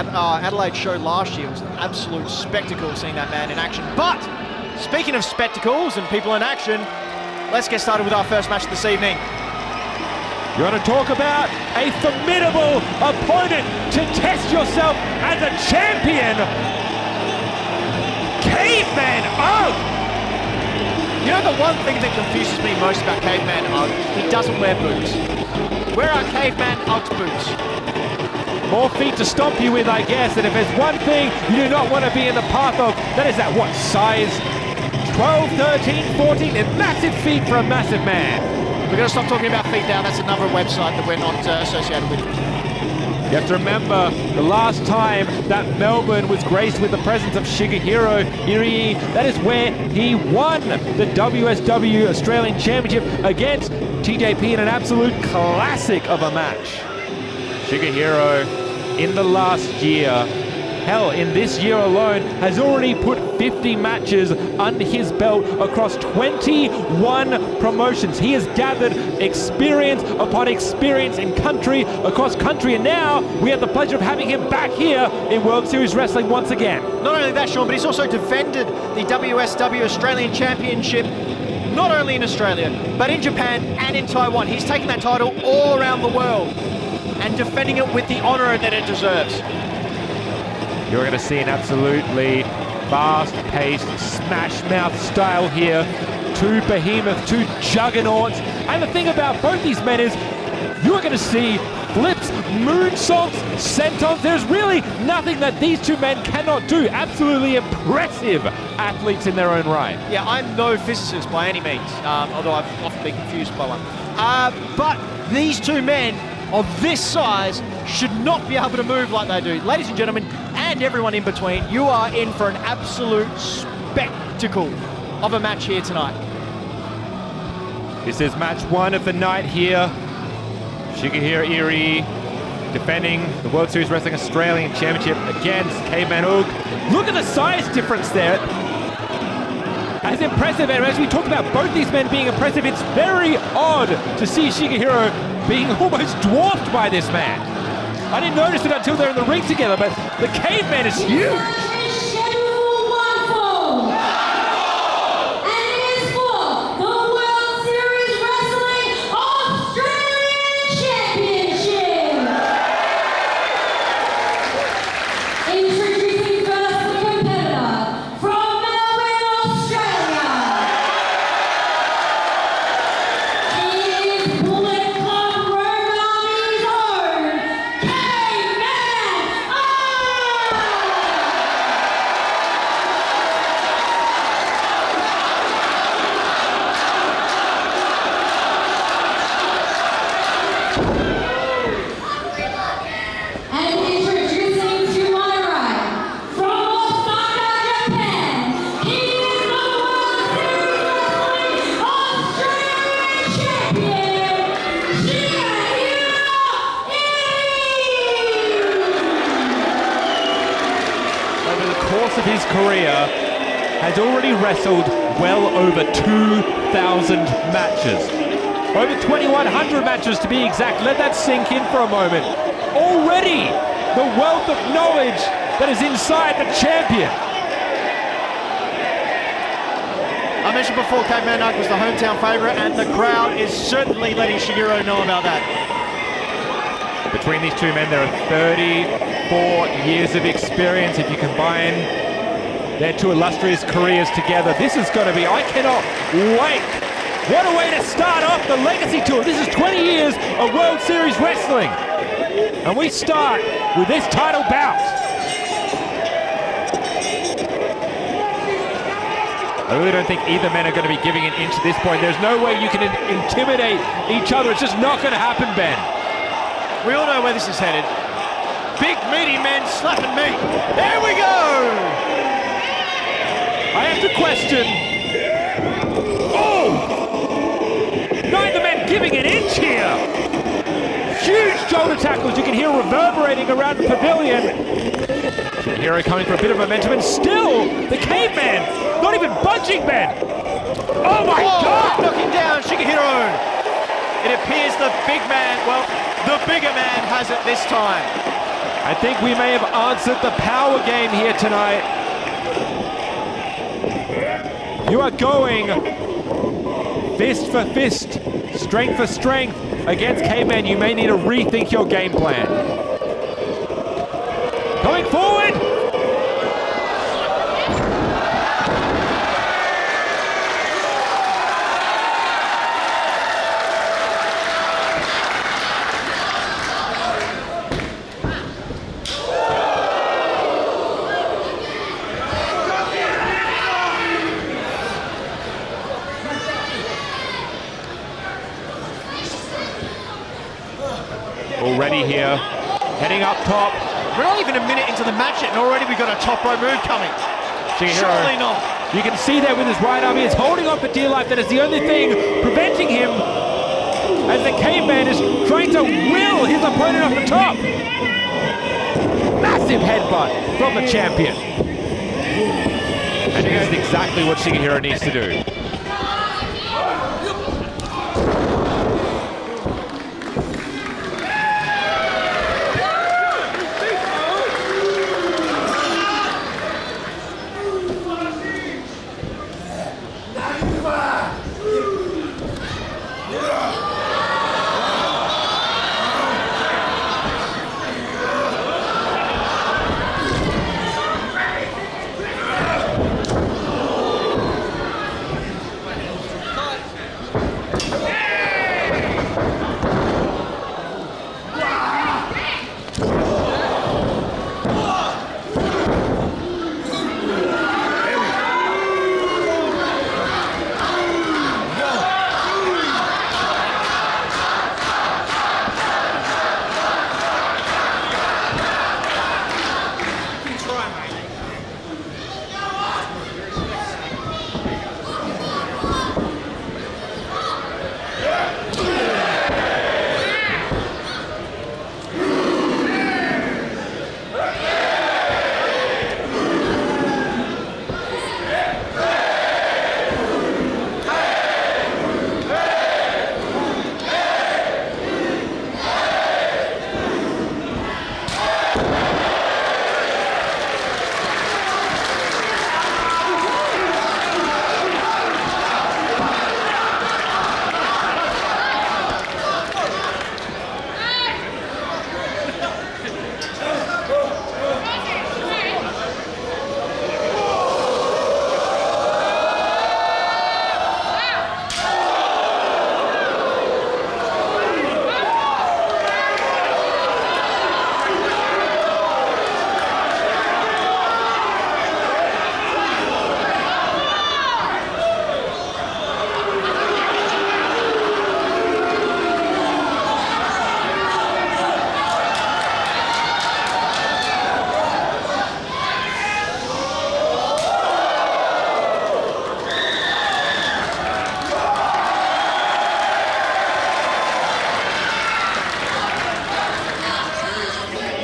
Adelaide show last year. It was an absolute spectacle seeing that man in action. But speaking of spectacles and people in action, let's get started with our first match this evening. You want to talk about a formidable opponent to test yourself as a champion? Caveman Ugg! You know, the one thing that confuses me most about Caveman Ugg, he doesn't wear boots. Where are Caveman Ugg's boots? More feet to stomp you with, I guess, and if there's one thing you do not want to be in the path of, that is that, what, size 12, 13, 14, and massive feet for a massive man. We're going to stop talking about feet now. That's another website that we're not associated with. You have to remember the last time that Melbourne was graced with the presence of Shigehiro Irie, that is where he won the WSW Australian Championship against TJP in an absolute classic of a match. Shigehiro in the last year, hell, in this year alone, has already put 50 matches under his belt across 21 promotions. He has gathered experience upon experience in country, across country, and now we have the pleasure of having him back here in World Series Wrestling once again. Not only that, Sean, but he's also defended the WSW Australian Championship, not only in Australia, but in Japan and in Taiwan. He's taken that title all around the world and defending it with the honor that it deserves. You're going to see an absolutely fast-paced, smash-mouth style here. Two behemoths, two juggernauts. And the thing about both these men is you're going to see flips, moonsaults, sentons. There's really nothing that these two men cannot do. Absolutely impressive athletes in their own right. Yeah, I'm no physicist by any means, although I've often been confused by one. But these two men of this size should not be able to move like they do. Ladies and gentlemen, and everyone in between, you are in for an absolute spectacle of a match here tonight. This is match one of the night here. Shigehiro Irie defending the World Series Wrestling Australian Championship against Caveman Ugg. Look at the size difference there. As impressive, and as we talked about both these men being impressive, it's very odd to see Shigehiro being almost dwarfed by this man. I didn't notice it until they're in the ring together, but the Caveman is huge. Of his career has already wrestled well over 2,000 matches. Over 2,100 matches to be exact. Let that sink in for a moment. Already the wealth of knowledge that is inside the champion. I mentioned before Caveman Ugg was the hometown favourite, and the crowd is certainly letting Shigehiro know about that. Between these two men, there are 34 years of experience. If you combine their two illustrious careers together, this is going to be, I cannot wait. What a way to start off the Legacy Tour. This is 20 years of World Series Wrestling. And we start with this title bout. I really don't think either men are going to be giving an inch at this point. There's no way you can intimidate each other. It's just not going to happen, Ben. We all know where this is headed. Big, meaty men slapping meat. There we go! I have to question. Oh! Neither man giving an inch here. Huge shoulder tackles you can hear reverberating around the pavilion. Shigehiro coming for a bit of momentum, and still the Caveman not even budging, Ben. Oh my God! Knocking down Shigehiro. It appears the big man, well, the bigger man has it this time. I think we may have answered the power game here tonight. You are going fist for fist, strength for strength against Caveman. You may need to rethink your game plan. Going forward. Already here, heading up top. We're not even a minute into the match yet, and already we've got a top row move coming. Shigehiro, surely not. You can see there with his right arm, he is holding on for dear life. That is the only thing preventing him as the Caveman is trying to will his opponent off the top. Massive headbutt from the champion. And this is exactly what Shigehiro needs to do.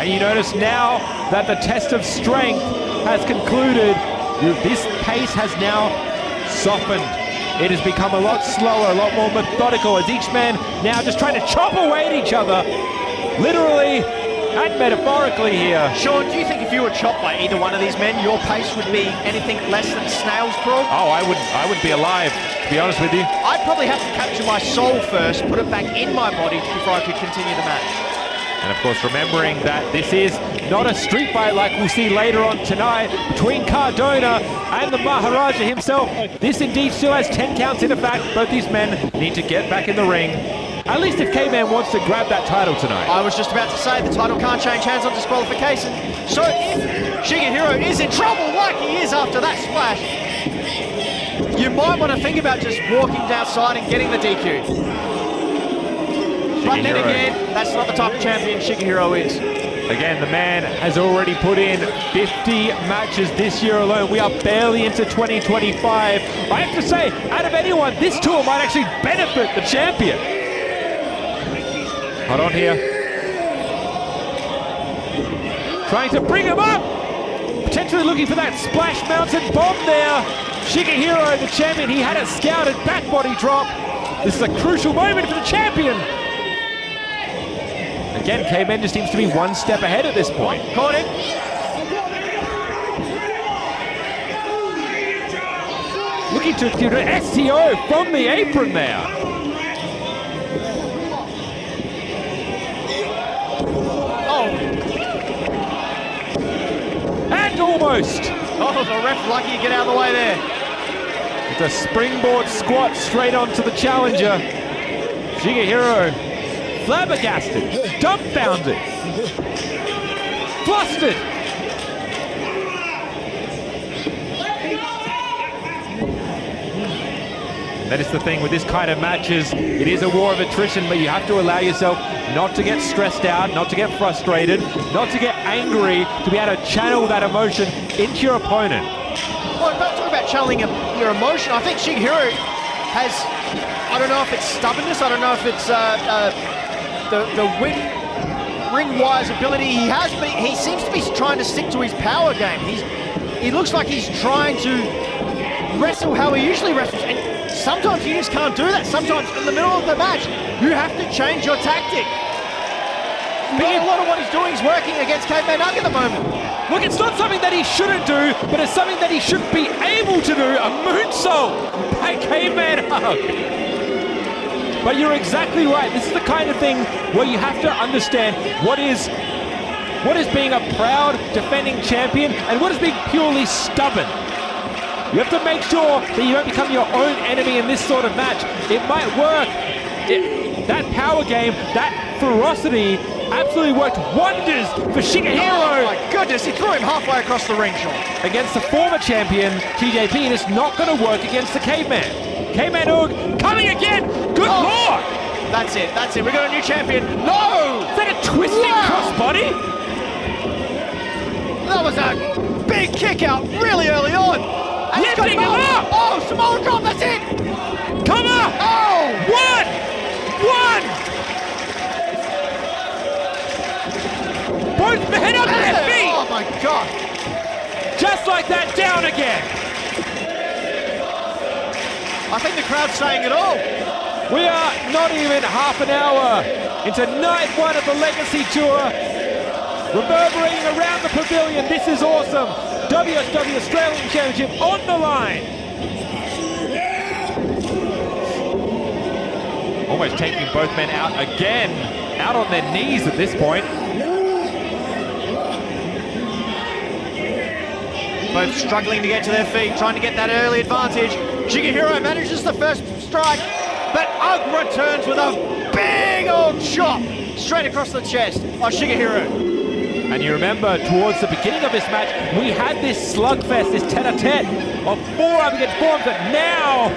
And you notice now that the test of strength has concluded, this pace has now softened. It has become a lot slower, a lot more methodical, as each man now just trying to chop away at each other, literally and metaphorically here. Sean, do you think if you were chopped by either one of these men, your pace would be anything less than snail's crawl? Oh, I wouldn't be alive, to be honest with you. I'd probably have to capture my soul first, put it back in my body before I could continue the match. And of course, remembering that this is not a street fight like we'll see later on tonight between Cardona and the Maharaja himself. This indeed still has 10 counts in effect. Both these men need to get back in the ring. At least if Caveman wants to grab that title tonight. I was just about to say the title can't change hands on disqualification. So if Shigehiro is in trouble like he is after that splash, you might want to think about just walking outside and getting the DQ. But then again, that's not the type of champion Shigehiro is. Again, the man has already put in 50 matches this year alone. We are barely into 2025. I have to say, out of anyone, this tour might actually benefit the champion. Hold on here. Trying to bring him up. Potentially looking for that splash mountain bomb there. Shigehiro, the champion, he had it scouted. Back body drop. This is a crucial moment for the champion. again, Caveman just seems to be one step ahead at this point. Caught him. Looking to do an STO from the apron there. Oh. And almost. Oh, the ref lucky to get out of the way there. It's a springboard squat straight onto the challenger. Shigehiro, flabbergasted, dumbfounded, flustered. That is the thing with this kind of matches. It is a war of attrition, but you have to allow yourself not to get stressed out, not to get frustrated, not to get angry, to be able to channel that emotion into your opponent. Well, don't talk about channeling your emotion. I think Shigehiro has, I don't know if it's stubbornness, I don't know if it's the ring-wise ability he has, but he seems to be trying to stick to his power game. He looks like he's trying to wrestle how he usually wrestles, and sometimes you just can't do that. Sometimes in the middle of the match, you have to change your tactic. But a lot of what he's doing is working against Caveman at the moment. Look, it's not something that he shouldn't do, but it's something that he should be able to do. A moonsault by Caveman Hug. But you're exactly right. This is the kind of thing where you have to understand what is being a proud defending champion and what is being purely stubborn. You have to make sure that you don't become your own enemy in this sort of match. It might work. That power game, that ferocity absolutely worked wonders for Shigehiro. Oh my goodness, he threw him halfway across the ring, Sean. Against the former champion, TJP, and it's not going to work against the Caveman. Caveman Hug coming again. Good Lord. That's it. We got a new champion. No! Is that a twisting crossbody? That was a big kick out really early on. And lifting him up! Oh, Samoan drop, that's it! Come on! Oh! One! Both men up to their feet! Oh my God! Just like that, down again! I think the crowd's saying it all. We are not even half an hour into night one of the Legacy Tour. Reverberating around the pavilion, this is awesome. WSW Australian Championship on the line. Almost taking both men out again. Out on their knees at this point. Both struggling to get to their feet, trying to get that early advantage. Shigehiro manages the first strike, but Ugg returns with a big old chop straight across the chest on Shigehiro. And you remember, towards the beginning of this match, we had this slugfest, this tete-a-tete of forearm against forearm, but now,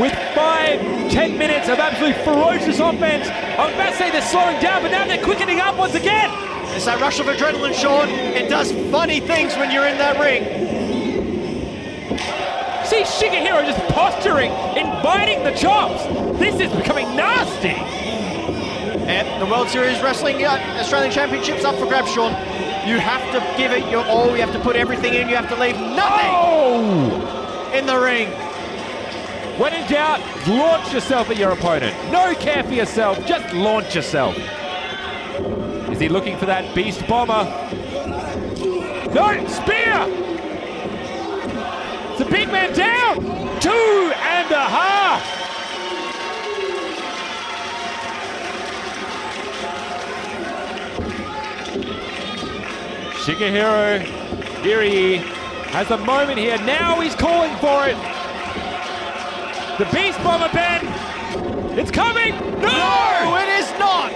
with 5-10 minutes of absolutely ferocious offense, I was about to say they're slowing down, but now they're quickening up once again. It's that rush of adrenaline, Sean. It does funny things when you're in that ring. See Shigehiro just posturing, inviting the chops. This is becoming nasty. And the World Series Wrestling Australian Championships up for grabs, Sean. You have to give it your all. You have to put everything in. You have to leave nothing in the ring. When in doubt, launch yourself at your opponent. No care for yourself, just launch yourself. Is he looking for that beast bomber? No, spear! It's a big man down! 2.5! Shigehiro, Irie has a moment here. Now he's calling for it. The beast bomber, Ben. It's coming. No, it is not.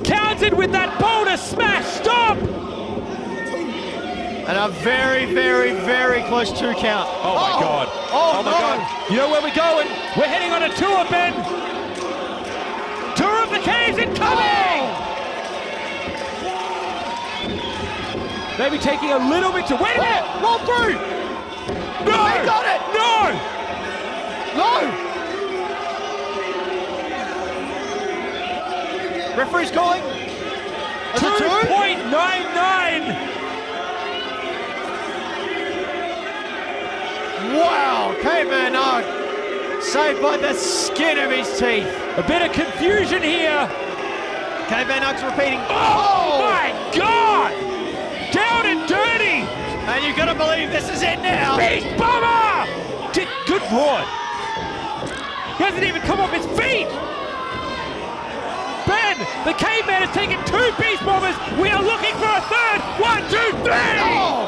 Countered with that boulder smash. Stop. And a very, very, very close 2 count. Oh my God. Oh my no. God. You know where we're going? We're heading on a tour, Ben. Tour of the caves incoming. Maybe taking a little bit to wait a minute. Roll through. No. He got it. No. No. Referee's calling. 2.99. Wow, Caveman Hug saved by the skin of his teeth. A bit of confusion here. Caveman Ug's repeating. Oh my God! Down and dirty! And you've got to believe this is it now. Beast Bomber! Good Lord! He hasn't even come off his feet! Ben, the Caveman has taken 2 Beast Bombers. We are looking for a third. 1, 2, 3! Oh.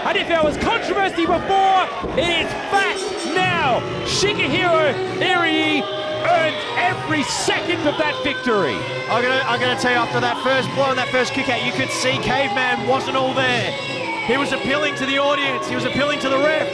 And if there was controversy before, it is fact now. Shigehiro Irie earned every second of that victory. I'm gonna tell you, after that first blow and that first kick out, you could see Caveman wasn't all there. He was appealing to the audience. He was appealing to the ref.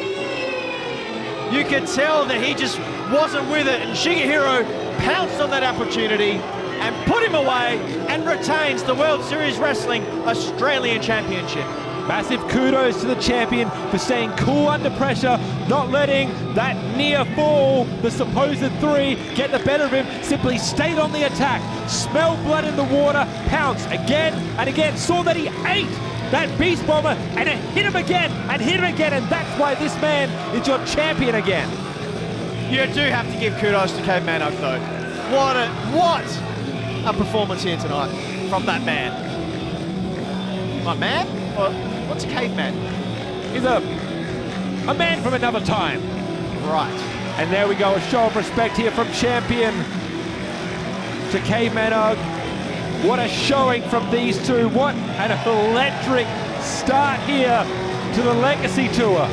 You could tell that he just wasn't with it, and Shigehiro pounced on that opportunity and put him away and retains the World Series Wrestling Australian Championship. Massive kudos to the champion for staying cool under pressure, not letting that near fall, the supposed 3, get the better of him. Simply stayed on the attack, smelled blood in the water, pounced again and again, saw that he ate that Beast Bomber, and it hit him again, and that's why this man is your champion again. You do have to give kudos to Caveman Ugg, though. What a performance here tonight from that man. My man? Or what's a caveman? He's a man from another time. Right. And there we go, a show of respect here from champion to Caveman Ugg. What a showing from these two. What an electric start here to the Legacy Tour.